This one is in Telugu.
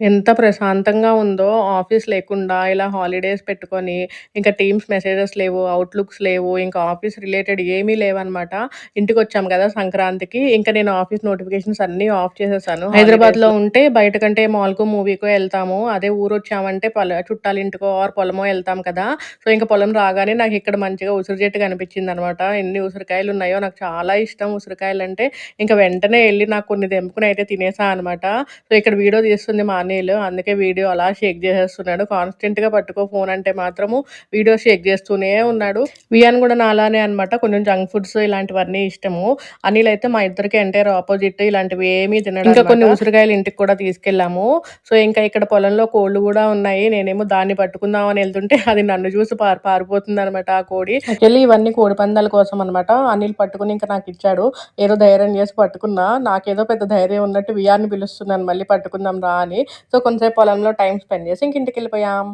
ఎంత ప్రశాంతంగా ఉందో ఆఫీస్ లేకుండా ఇలా హాలిడేస్ పెట్టుకొని, ఇంకా టీమ్స్ మెసేజెస్ లేవు, అవుట్‌లుక్స్ లేవు, ఇంకా ఆఫీస్ రిలేటెడ్ ఏమీ లేవనమాట. ఇంటికొచ్చాం గదా సంక్రాంతికి, ఇంక నేను ఆఫీస్ నోటిఫికేషన్స్ అన్నీ ఆఫ్ చేసేసాను. హైదరాబాద్‌లో ఉంటే బయటకంటే మాల్‌కో, మూవీకో ఎళ్తాము. అదే ఊరొచ్చామంటే చుట్టాలింటికో ఆర్ పొలమో ఎళ్తాం కదా! సో, ఇంక పొలం రాగానే నాకిక్కడ మంచిగా ఉసిరి చెట్టు కనిపించిందనమాట. ఎన్ని ఉసిరికాయలున్నాయో నాకు చాలా ఇష్టం ఉసిరికాయలంటే. ఇంక వెంటనే ఎళ్లి నాకు కొన్ని తెంపుకొని అయితే తినేసా అనమాట. సో, ఇక్కడ వీడియో తీస్తుంది మా అన్నయ్యలు. అందుకే వీడియో అలా షేక్ జేసేస్తున్నాడు. కాన్స్టెంట్‌గా పట్టుకో ఫోన్ అంటే మాత్రము వీడియో షేక్ జేస్తూనే ఉన్నాడు. వియాన్ గూడా నాలానే అనమాట. కొంచెం జంక్ ఫుడ్స్ ఇలాంటివన్నీ ఇష్టము. అనిల్ అయితే మా ఇద్దరికి ఎంటైర్ ఆపోజిట్. ఇలాంటివి ఏమీ తినడనమాట. ఇంకా కొన్ని ఉసిరికాయలు ఇంటికి కూడా తీసుకెళ్ళాము. సో, ఇంకా ఇక్కడ పొలంలో కోళ్ళు గూడా ఉన్నాయి. నేనేమో దాన్ని పట్టుకుందామని ఎళ్తుంటే అది నన్ను చూసి పారిపోతుందనమాట ఆ కోడి. యాక్చువల్లీ ఇవన్నీ కోడి పందాల కోసం అనమాట. అనిల్ పట్టుకొని ఇంక నాకిచ్చాడు. ఏదో ధైర్యం చేసి పట్టుకున్నా. నాకేదో పెద్ద ధైర్యం ఉన్నట్టు వియాన్ని పిలుస్తున్నాను మళ్ళీ పట్టుకుందాం రా అని. సో, కొంతసేపు పొలంలో టైమ్ స్పెండ్ చేసి ఇంక ఇంటికెళ్ళిపోయాం.